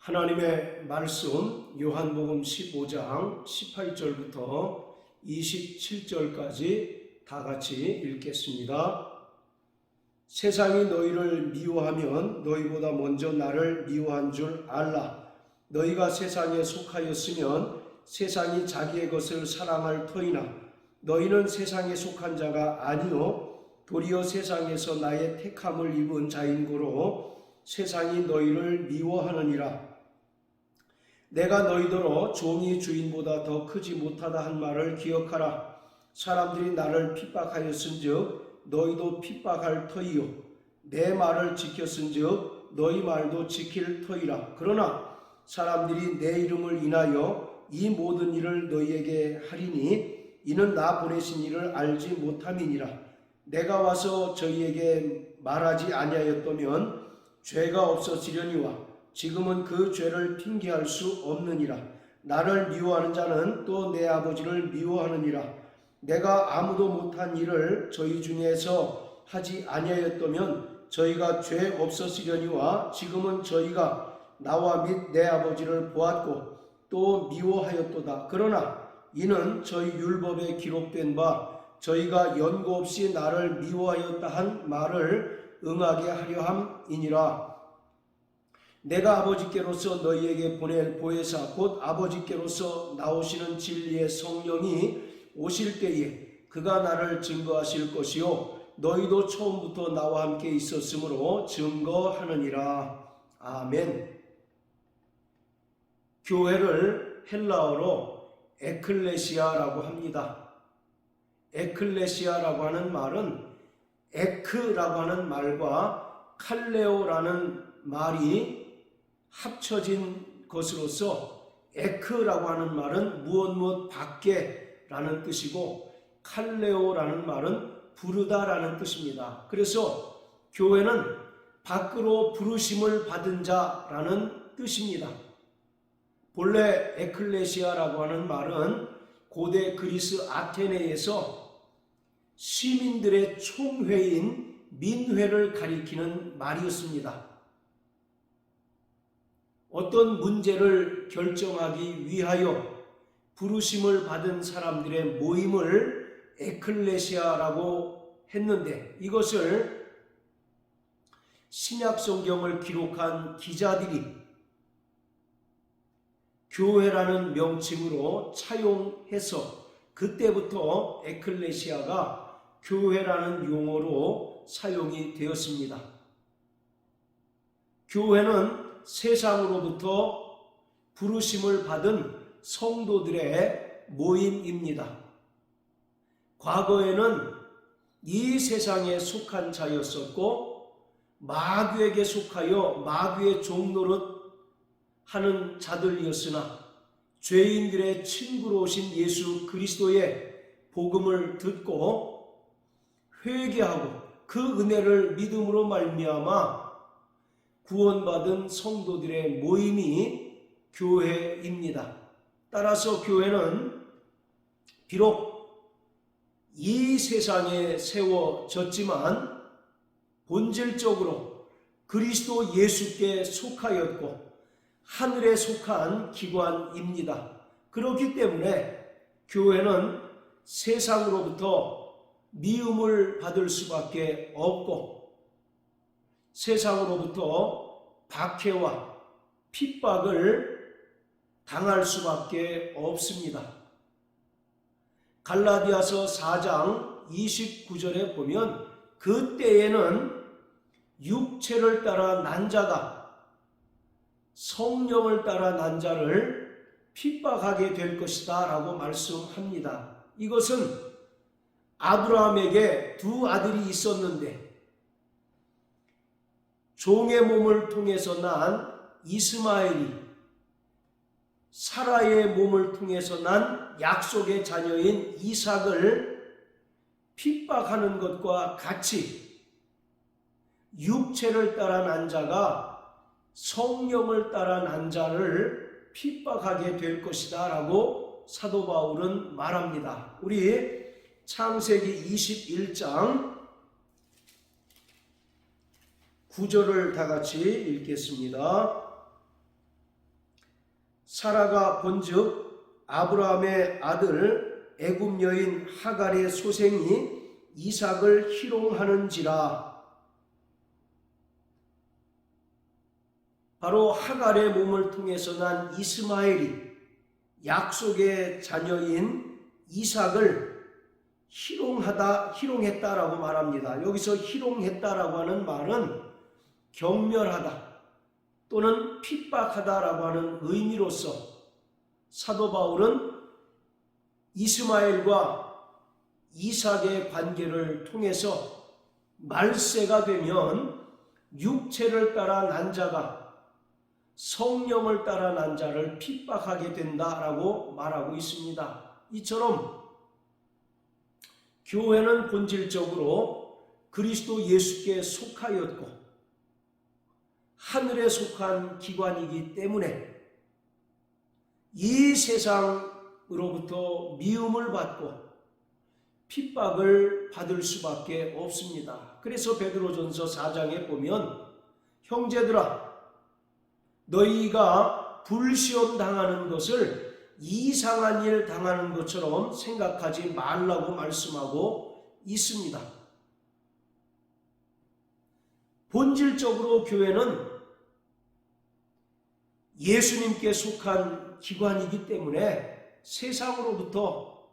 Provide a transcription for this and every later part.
하나님의 말씀 요한복음 15장 18절부터 27절까지 다 같이 읽겠습니다. 세상이 너희를 미워하면 너희보다 먼저 나를 미워한 줄 알라. 너희가 세상에 속하였으면 세상이 자기의 것을 사랑할 터이나 너희는 세상에 속한 자가 아니요 도리어 세상에서 나의 택함을 입은 자인고로 세상이 너희를 미워하느니라. 내가 너희더러 종이 주인보다 더 크지 못하다 한 말을 기억하라. 사람들이 나를 핍박하였은즉 너희도 핍박할 터이요 내 말을 지켰은즉 너희 말도 지킬 터이라. 그러나 사람들이 내 이름을 인하여 이 모든 일을 너희에게 하리니 이는 나 보내신 이를 알지 못함이니라. 내가 와서 저희에게 말하지 아니하였다면 죄가 없어지려니와 지금은 그 죄를 핑계할 수 없느니라. 나를 미워하는 자는 또 내 아버지를 미워하느니라. 내가 아무도 못한 일을 저희 중에서 하지 아니하였다면 저희가 죄 없어지려니와 지금은 저희가 나와 및 내 아버지를 보았고 또 미워하였도다. 그러나 이는 저희 율법에 기록된 바 저희가 연고 없이 나를 미워하였다 한 말을 응하게 하려 함이니라. 내가 아버지께로서 너희에게 보낼 보혜사 곧 아버지께로서 나오시는 진리의 성령이 오실 때에 그가 나를 증거하실 것이요 너희도 처음부터 나와 함께 있었으므로 증거하느니라. 아멘. 교회를 헬라어로 에클레시아라고 합니다. 에클레시아라고 하는 말은 에크라고 하는 말과 칼레오라는 말이 합쳐진 것으로서 에크라고 하는 말은 무엇 밖에라는 뜻이고 칼레오라는 말은 부르다라는 뜻입니다. 그래서 교회는 밖으로 부르심을 받은 자라는 뜻입니다. 본래 에클레시아라고 하는 말은 고대 그리스 아테네에서 시민들의 총회인 민회를 가리키는 말이었습니다. 어떤 문제를 결정하기 위하여 부르심을 받은 사람들의 모임을 에클레시아라고 했는데 이것을 신약 성경을 기록한 기자들이 교회라는 명칭으로 차용해서 그때부터 에클레시아가 교회라는 용어로 사용이 되었습니다. 교회는 세상으로부터 부르심을 받은 성도들의 모임입니다. 과거에는 이 세상에 속한 자였었고 마귀에게 속하여 마귀의 종노릇 하는 자들이었으나 죄인들의 친구로 오신 예수 그리스도의 복음을 듣고 회개하고 그 은혜를 믿음으로 말미암아 구원받은 성도들의 모임이 교회입니다. 따라서 교회는 비록 이 세상에 세워졌지만 본질적으로 그리스도 예수께 속하였고 하늘에 속한 기관입니다. 그렇기 때문에 교회는 세상으로부터 미움을 받을 수밖에 없고 세상으로부터 박해와 핍박을 당할 수밖에 없습니다. 갈라디아서 4장 29절에 보면 그때에는 육체를 따라 난 자가 성령을 따라 난 자를 핍박하게 될 것이다 라고 말씀합니다. 이것은 아브라함에게 두 아들이 있었는데 종의 몸을 통해서 난 이스마엘이 사라의 몸을 통해서 난 약속의 자녀인 이삭을 핍박하는 것과 같이 육체를 따라 난 자가 성령을 따라 난 자를 핍박하게 될 것이다 라고 사도 바울은 말합니다. 우리 창세기 21장 9절을 다 같이 읽겠습니다. 사라가 본즉 아브라함의 아들 애굽 여인 하갈의 소생이 이삭을 희롱하는지라. 바로 하갈의 몸을 통해서 난 이스마엘이 약속의 자녀인 이삭을 희롱했다라고 말합니다. 여기서 희롱했다라고 하는 말은 경멸하다 또는 핍박하다라고 하는 의미로서 사도 바울은 이스마엘과 이삭의 관계를 통해서 말세가 되면 육체를 따라 난 자가 성령을 따라 난 자를 핍박하게 된다라고 말하고 있습니다. 이처럼 교회는 본질적으로 그리스도 예수께 속하였고 하늘에 속한 기관이기 때문에 이 세상으로부터 미움을 받고 핍박을 받을 수밖에 없습니다. 그래서 베드로전서 4장에 보면 형제들아 너희가 불시험 당하는 것을 이상한 일 당하는 것처럼 생각하지 말라고 말씀하고 있습니다. 본질적으로 교회는 예수님께 속한 기관이기 때문에 세상으로부터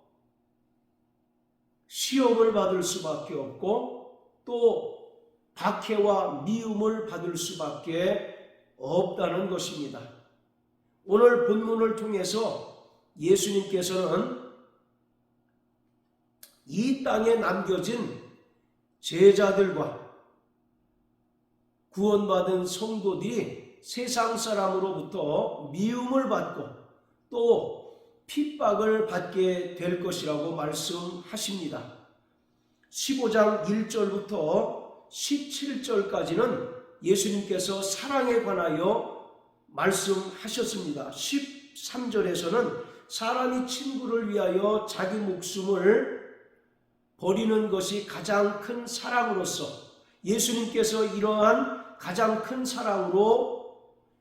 시험을 받을 수밖에 없고 또 박해와 미움을 받을 수밖에 없다는 것입니다. 오늘 본문을 통해서 예수님께서는 이 땅에 남겨진 제자들과 구원받은 성도들이 세상 사람으로부터 미움을 받고 또 핍박을 받게 될 것이라고 말씀하십니다. 15장 1절부터 17절까지는 예수님께서 사랑에 관하여 말씀하셨습니다. 13절에서는 사람이 친구를 위하여 자기 목숨을 버리는 것이 가장 큰 사랑으로서 예수님께서 이러한 가장 큰 사랑으로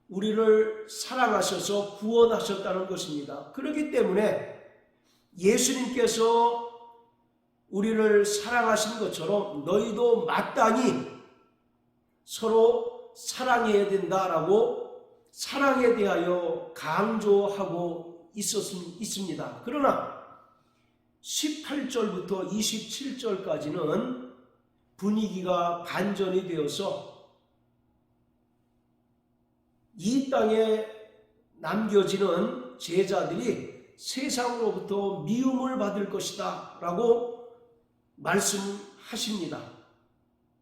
우리를 사랑하셔서 구원하셨다는 것입니다. 그렇기 때문에 예수님께서 우리를 사랑하신 것처럼 너희도 마땅히 서로 사랑해야 된다라고 사랑에 대하여 강조하고 있습니다. 그러나 18절부터 27절까지는 분위기가 반전이 되어서 이 땅에 남겨지는 제자들이 세상으로부터 미움을 받을 것이다 라고 말씀하십니다.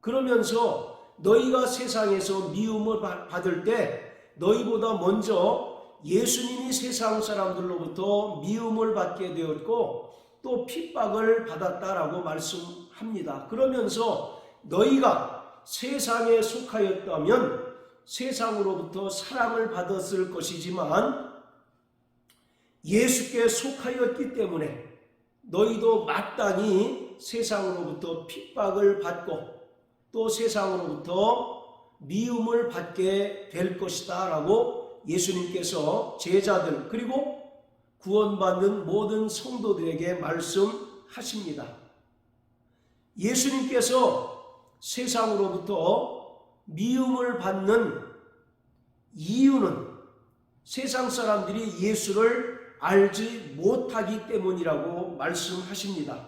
그러면서 너희가 세상에서 미움을 받을 때 너희보다 먼저 예수님이 세상 사람들로부터 미움을 받게 되었고 또 핍박을 받았다라고 말씀합니다. 그러면서 너희가 세상에 속하였다면 세상으로부터 사랑을 받았을 것이지만 예수께 속하였기 때문에 너희도 마땅히 세상으로부터 핍박을 받고 또 세상으로부터 미움을 받게 될 것이다 라고 예수님께서 제자들 그리고 구원받는 모든 성도들에게 말씀하십니다. 예수님께서 세상으로부터 미움을 받는 이유는 세상 사람들이 예수를 알지 못하기 때문이라고 말씀하십니다.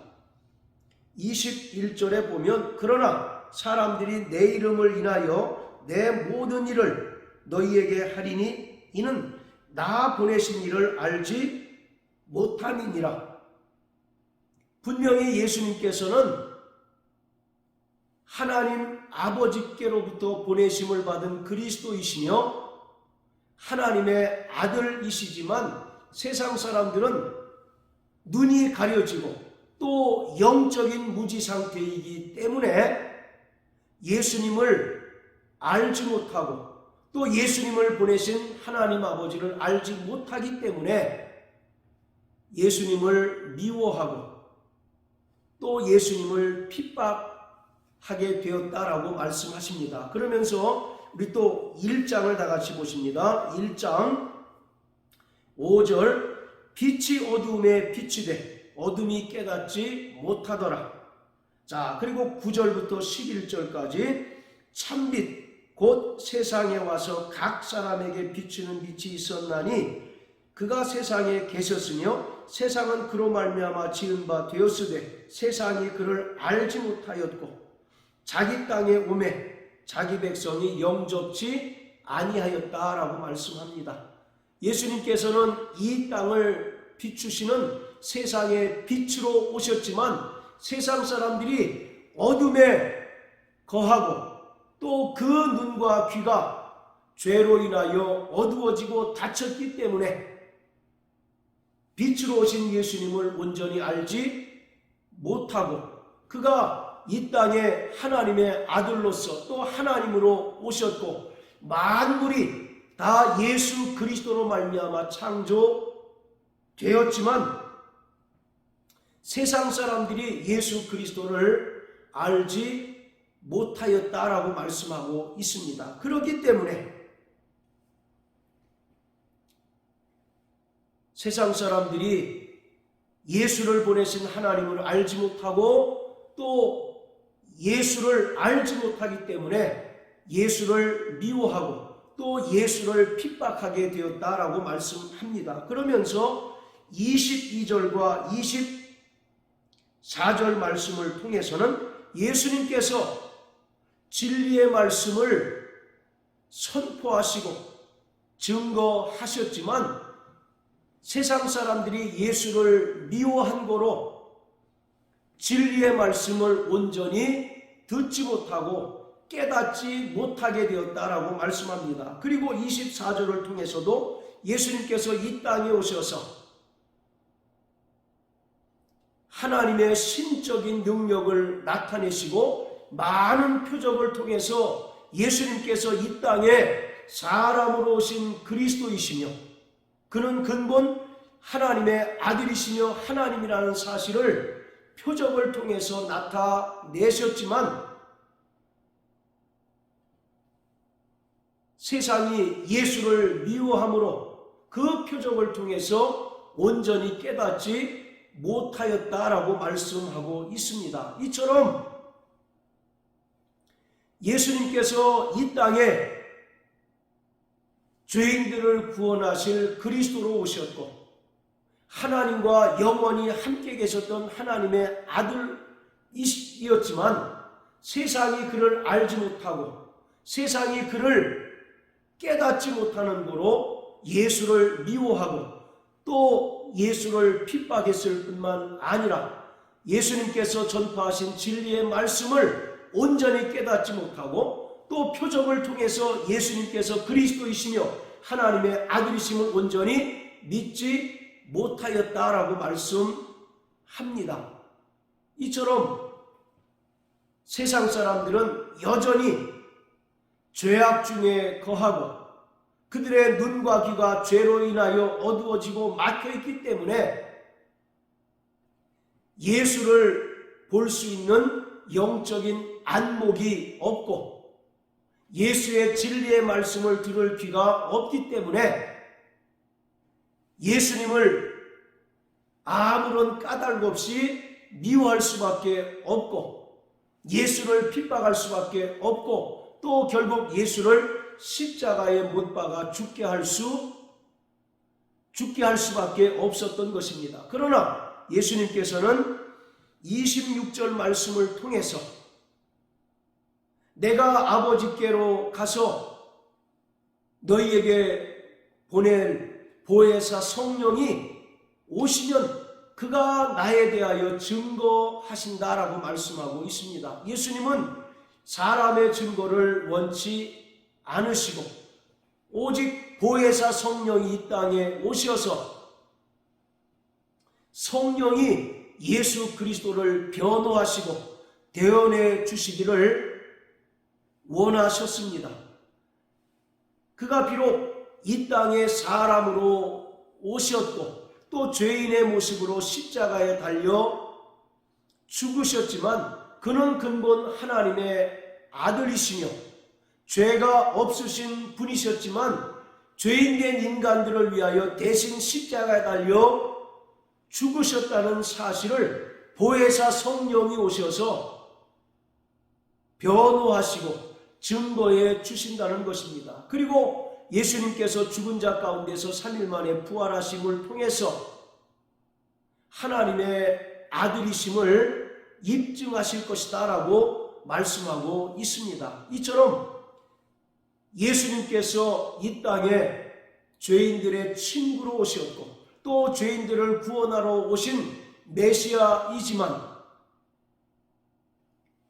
21절에 보면 그러나 사람들이 내 이름을 인하여 내 모든 일을 너희에게 하리니 이는 나 보내신 이를 알지 못함이니라. 분명히 예수님께서는 하나님 아버지께로부터 보내심을 받은 그리스도이시며 하나님의 아들이시지만 세상 사람들은 눈이 가려지고 또 영적인 무지 상태이기 때문에 예수님을 알지 못하고 또 예수님을 보내신 하나님 아버지를 알지 못하기 때문에 예수님을 미워하고 또 예수님을 핍박하게 되었다라고 말씀하십니다. 그러면서 우리 또 1장을 다 같이 보십니다. 1장 5절 빛이 어두움에 빛이 돼 어둠이 깨닫지 못하더라. 자, 그리고 9절부터 11절까지 참빛 곧 세상에 와서 각 사람에게 비추는 빛이 있었나니 그가 세상에 계셨으며 세상은 그로 말미암아 지은 바 되었으되 세상이 그를 알지 못하였고 자기 땅에 오매 자기 백성이 영접지 아니하였다라고 말씀합니다. 예수님께서는 이 땅을 비추시는 세상의 빛으로 오셨지만 세상 사람들이 어둠에 거하고 또 그 눈과 귀가 죄로 인하여 어두워지고 닫혔기 때문에 빛으로 오신 예수님을 온전히 알지 못하고 그가 이 땅에 하나님의 아들로서 또 하나님으로 오셨고 만물이 다 예수 그리스도로 말미암아 창조되었지만 세상 사람들이 예수 그리스도를 알지 못하였다라고 말씀하고 있습니다. 그렇기 때문에 세상 사람들이 예수를 보내신 하나님을 알지 못하고 또 예수를 알지 못하기 때문에 예수를 미워하고 또 예수를 핍박하게 되었다라고 말씀합니다. 그러면서 22절과 24절 말씀을 통해서는 예수님께서 진리의 말씀을 선포하시고 증거하셨지만 세상 사람들이 예수를 미워한 거로 진리의 말씀을 온전히 듣지 못하고 깨닫지 못하게 되었다라고 말씀합니다. 그리고 24절을 통해서도 예수님께서 이 땅에 오셔서 하나님의 신적인 능력을 나타내시고 많은 표적을 통해서 예수님께서 이 땅에 사람으로 오신 그리스도이시며 그는 근본 하나님의 아들이시며 하나님이라는 사실을 표적을 통해서 나타내셨지만 세상이 예수를 미워함으로 그 표적을 통해서 온전히 깨닫지 못하였다라고 말씀하고 있습니다. 이처럼 예수님께서 이 땅에 죄인들을 구원하실 그리스도로 오셨고 하나님과 영원히 함께 계셨던 하나님의 아들이었지만 세상이 그를 알지 못하고 세상이 그를 깨닫지 못하는 거로 예수를 미워하고 또 예수를 핍박했을 뿐만 아니라 예수님께서 전파하신 진리의 말씀을 온전히 깨닫지 못하고 또 표적을 통해서 예수님께서 그리스도이시며 하나님의 아들이심을 온전히 믿지 못하였다라고 말씀합니다. 이처럼 세상 사람들은 여전히 죄악 중에 거하고 그들의 눈과 귀가 죄로 인하여 어두워지고 막혀있기 때문에 예수를 볼 수 있는 영적인 안목이 없고 예수의 진리의 말씀을 들을 귀가 없기 때문에 예수님을 아무런 까닭 없이 미워할 수밖에 없고 예수를 핍박할 수밖에 없고 또 결국 예수를 십자가에 못 박아 죽게 할 수밖에 없었던 것입니다. 그러나 예수님께서는 26절 말씀을 통해서 내가 아버지께로 가서 너희에게 보낼 보혜사 성령이 오시면 그가 나에 대하여 증거하신다라고 말씀하고 있습니다. 예수님은 사람의 증거를 원치 않으시고 오직 보혜사 성령이 이 땅에 오셔서 성령이 예수 그리스도를 변호하시고 대언해 주시기를 원하셨습니다. 그가 비록 이 땅에 사람으로 오셨고 또 죄인의 모습으로 십자가에 달려 죽으셨지만 그는 근본 하나님의 아들이시며 죄가 없으신 분이셨지만 죄인된 인간들을 위하여 대신 십자가에 달려 죽으셨다는 사실을 보혜사 성령이 오셔서 변호하시고 증거해 주신다는 것입니다. 그리고 예수님께서 죽은 자 가운데서 3일 만에 부활하심을 통해서 하나님의 아들이심을 입증하실 것이다 라고 말씀하고 있습니다. 이처럼 예수님께서 이 땅에 죄인들의 친구로 오셨고 또 죄인들을 구원하러 오신 메시아이지만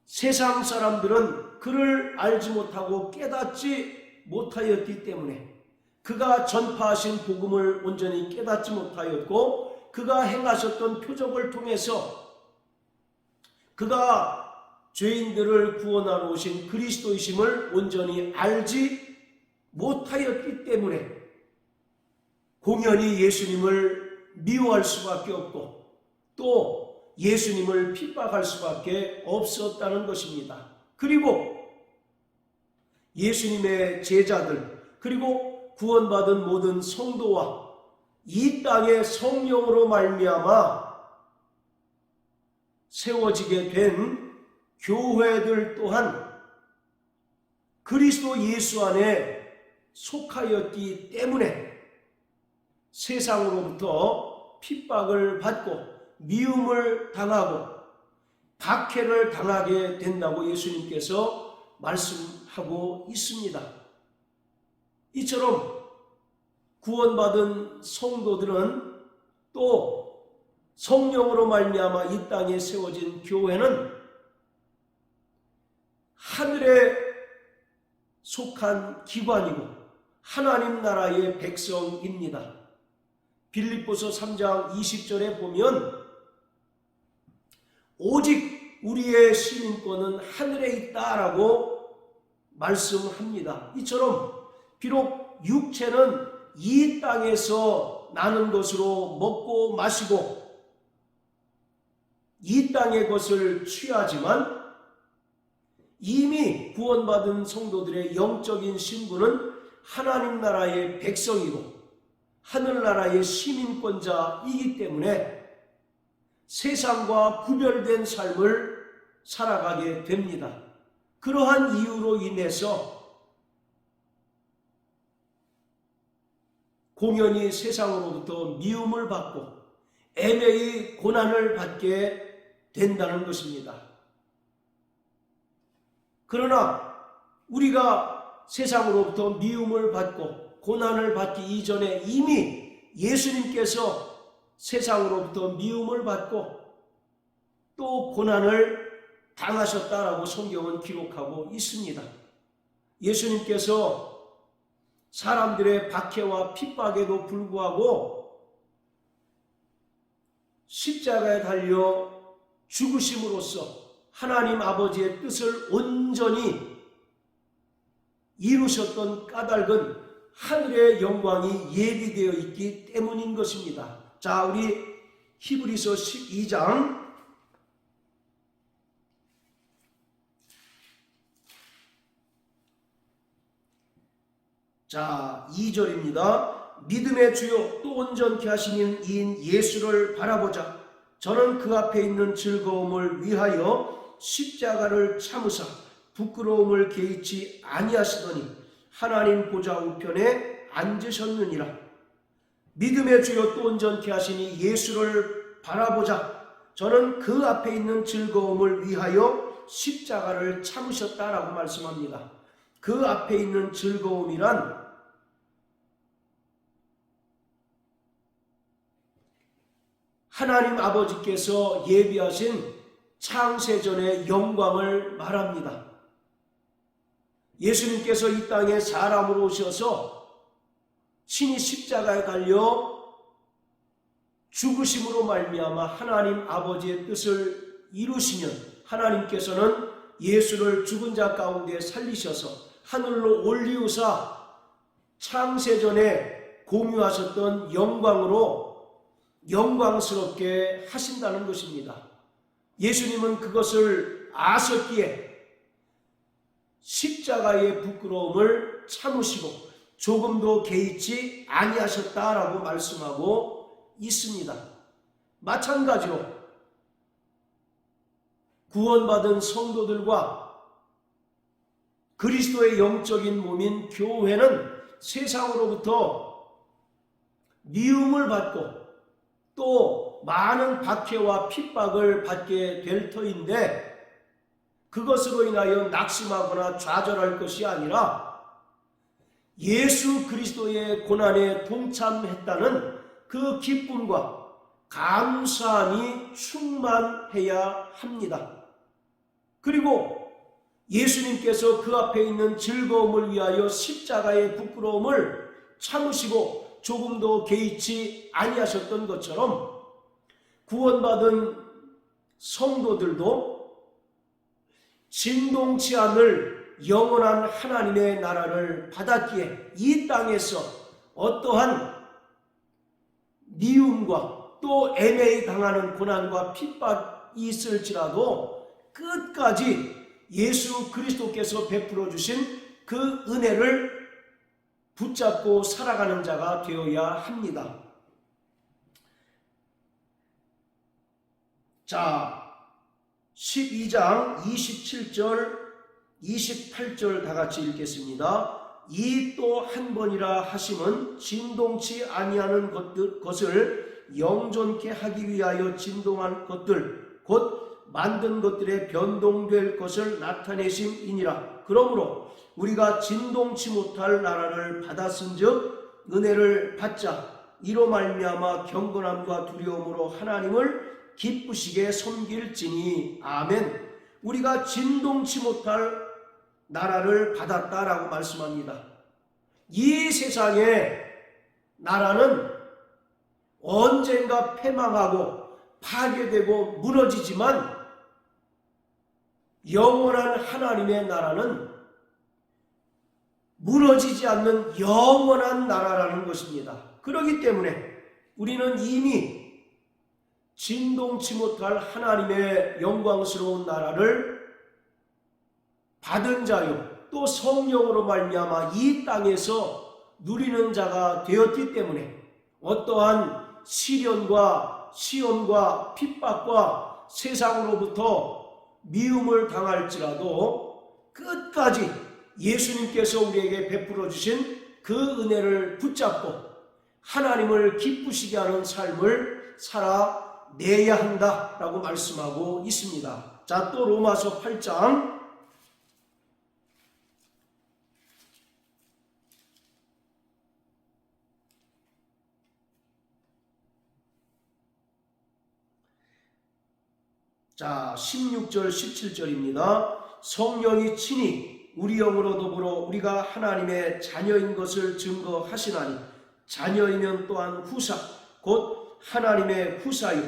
세상 사람들은 그를 알지 못하고 깨닫지 못하였기 때문에 그가 전파하신 복음을 온전히 깨닫지 못하였고 그가 행하셨던 표적을 통해서 그가 죄인들을 구원하러 오신 그리스도이심을 온전히 알지 못하였기 때문에 공연히 예수님을 미워할 수밖에 없고 또 예수님을 핍박할 수밖에 없었다는 것입니다. 그리고 예수님의 제자들 그리고 구원받은 모든 성도와 이 땅의 성령으로 말미암아 세워지게 된 교회들 또한 그리스도 예수 안에 속하였기 때문에 세상으로부터 핍박을 받고 미움을 당하고 박해를 당하게 된다고 예수님께서 말씀하고 있습니다. 이처럼 구원받은 성도들은 또 성령으로 말미암아 이 땅에 세워진 교회는 하늘에 속한 기관이고 하나님 나라의 백성입니다. 빌립보서 3장 20절에 보면 오직 우리의 시민권은 하늘에 있다라고 말씀합니다. 이처럼 비록 육체는 이 땅에서 나는 것으로 먹고 마시고 이 땅의 것을 취하지만 이미 구원받은 성도들의 영적인 신분은 하나님 나라의 백성이고 하늘나라의 시민권자이기 때문에 세상과 구별된 삶을 살아가게 됩니다. 그러한 이유로 인해서 공연히 세상으로부터 미움을 받고 애매히 고난을 받게 된다는 것입니다. 그러나 우리가 세상으로부터 미움을 받고 고난을 받기 이전에 이미 예수님께서 세상으로부터 미움을 받고 또 고난을 당하셨다라고 성경은 기록하고 있습니다. 예수님께서 사람들의 박해와 핍박에도 불구하고 십자가에 달려 죽으심으로써 하나님 아버지의 뜻을 온전히 이루셨던 까닭은 하늘의 영광이 예비되어 있기 때문인 것입니다. 자, 우리 히브리서 12장 자 2절입니다. 믿음의 주요 또 온전케 하시는 이인 예수를 바라보자. 저는 그 앞에 있는 즐거움을 위하여 십자가를 참으사 부끄러움을 개의치 아니하시더니 하나님 보좌 우편에 앉으셨느니라. 믿음의 주요 또 온전케 하시니 예수를 바라보자. 저는 그 앞에 있는 즐거움을 위하여 십자가를 참으셨다라고 말씀합니다. 그 앞에 있는 즐거움이란 하나님 아버지께서 예비하신 창세전의 영광을 말합니다. 예수님께서 이 땅에 사람으로 오셔서 친히 십자가에 달려 죽으심으로 말미암아 하나님 아버지의 뜻을 이루시면 하나님께서는 예수를 죽은 자 가운데 살리셔서 하늘로 올리우사 창세전에 공유하셨던 영광으로 영광스럽게 하신다는 것입니다. 예수님은 그것을 아셨기에 십자가의 부끄러움을 참으시고 조금도 개의치 아니하셨다라고 말씀하고 있습니다. 마찬가지로 구원받은 성도들과 그리스도의 영적인 몸인 교회는 세상으로부터 미움을 받고 또 많은 박해와 핍박을 받게 될 터인데, 그것으로 인하여 낙심하거나 좌절할 것이 아니라 예수 그리스도의 고난에 동참했다는 그 기쁨과 감사함이 충만해야 합니다. 그리고 예수님께서 그 앞에 있는 즐거움을 위하여 십자가의 부끄러움을 참으시고 조금도 개의치 아니하셨던 것처럼 구원받은 성도들도 진동치 않을 영원한 하나님의 나라를 받았기에 이 땅에서 어떠한 미움과 또 애매히 당하는 고난과 핍박이 있을지라도 끝까지 예수 그리스도께서 베풀어 주신 그 은혜를 붙잡고 살아가는 자가 되어야 합니다. 자, 12장 27절 28절 다 같이 읽겠습니다. 이 또 한 번이라 하심은 진동치 아니하는 것을 영존케 하기 위하여 진동한 것들 곧 만든 것들의 변동될 것을 나타내심이니라. 그러므로 우리가 진동치 못할 나라를 받았은즉 은혜를 받자 이로 말미암아 경건함과 두려움으로 하나님을 기쁘시게 섬길지니. 아멘. 우리가 진동치 못할 나라를 받았다라고 말씀합니다. 이 세상의 나라는 언젠가 패망하고 파괴되고 무너지지만 영원한 하나님의 나라는 무너지지 않는 영원한 나라라는 것입니다. 그렇기 때문에 우리는 이미 진동치 못할 하나님의 영광스러운 나라를 받은 자요 또 성령으로 말미암아 이 땅에서 누리는 자가 되었기 때문에 어떠한 시련과 시험과 핍박과 세상으로부터 미움을 당할지라도 끝까지 예수님께서 우리에게 베풀어 주신 그 은혜를 붙잡고 하나님을 기쁘시게 하는 삶을 살아내야 한다라고 말씀하고 있습니다. 자, 또 로마서 8장 16절 17절입니다. 성령이 친히 우리 영으로 더불어 우리가 하나님의 자녀인 것을 증거하시나니 자녀이면 또한 후사 곧 하나님의 후사요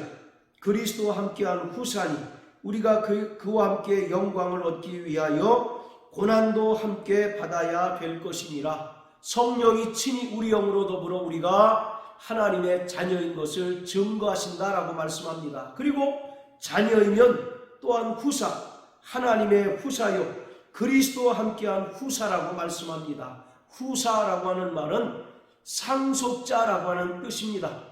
그리스도와 함께한 후사니 우리가 그와 함께 영광을 얻기 위하여 고난도 함께 받아야 될 것이니라. 성령이 친히 우리 영으로 더불어 우리가 하나님의 자녀인 것을 증거하신다라고 말씀합니다. 그리고 자녀이면 또한 후사, 하나님의 후사요 그리스도와 함께한 후사라고 말씀합니다. 후사라고 하는 말은 상속자라고 하는 뜻입니다.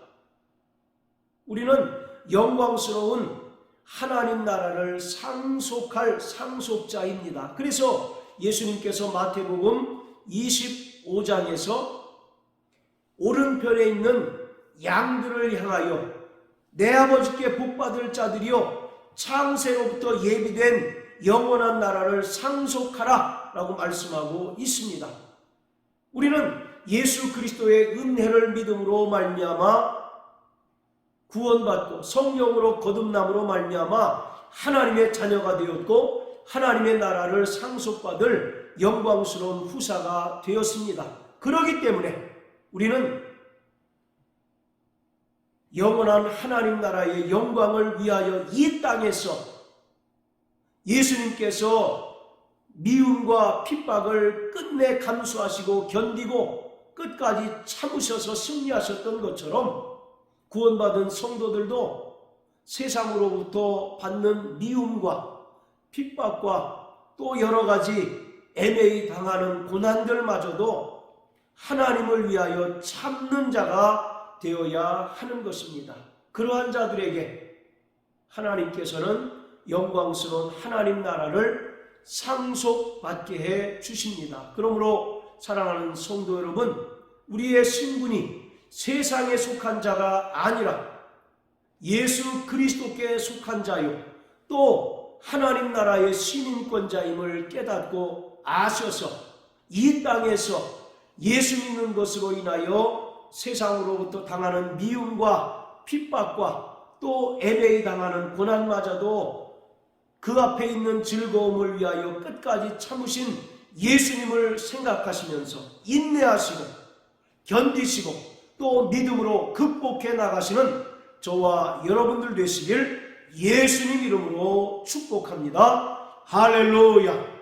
우리는 영광스러운 하나님 나라를 상속할 상속자입니다. 그래서 예수님께서 마태복음 25장에서 오른편에 있는 양들을 향하여 내 아버지께 복받을 자들이여 창세로부터 예비된 영원한 나라를 상속하라 라고 말씀하고 있습니다. 우리는 예수 그리스도의 은혜를 믿음으로 말미암아 구원받고 성령으로 거듭남으로 말미암아 하나님의 자녀가 되었고 하나님의 나라를 상속받을 영광스러운 후사가 되었습니다. 그렇기 때문에 우리는 영원한 하나님 나라의 영광을 위하여 이 땅에서 예수님께서 미움과 핍박을 끝내 감수하시고 견디고 끝까지 참으셔서 승리하셨던 것처럼 구원받은 성도들도 세상으로부터 받는 미움과 핍박과 또 여러 가지 애매히 당하는 고난들마저도 하나님을 위하여 참는 자가 되어야 하는 것입니다. 그러한 자들에게 하나님께서는 영광스러운 하나님 나라를 상속받게 해 주십니다. 그러므로 사랑하는 성도 여러분, 우리의 신분이 세상에 속한 자가 아니라 예수 그리스도께 속한 자요, 또 하나님 나라의 시민권자임을 깨닫고 아셔서 이 땅에서 예수 믿는 것으로 인하여 세상으로부터 당하는 미움과 핍박과 또 애매히 당하는 고난마저도 그 앞에 있는 즐거움을 위하여 끝까지 참으신 예수님을 생각하시면서 인내하시고 견디시고 또 믿음으로 극복해 나가시는 저와 여러분들 되시길 예수님 이름으로 축복합니다. 할렐루야.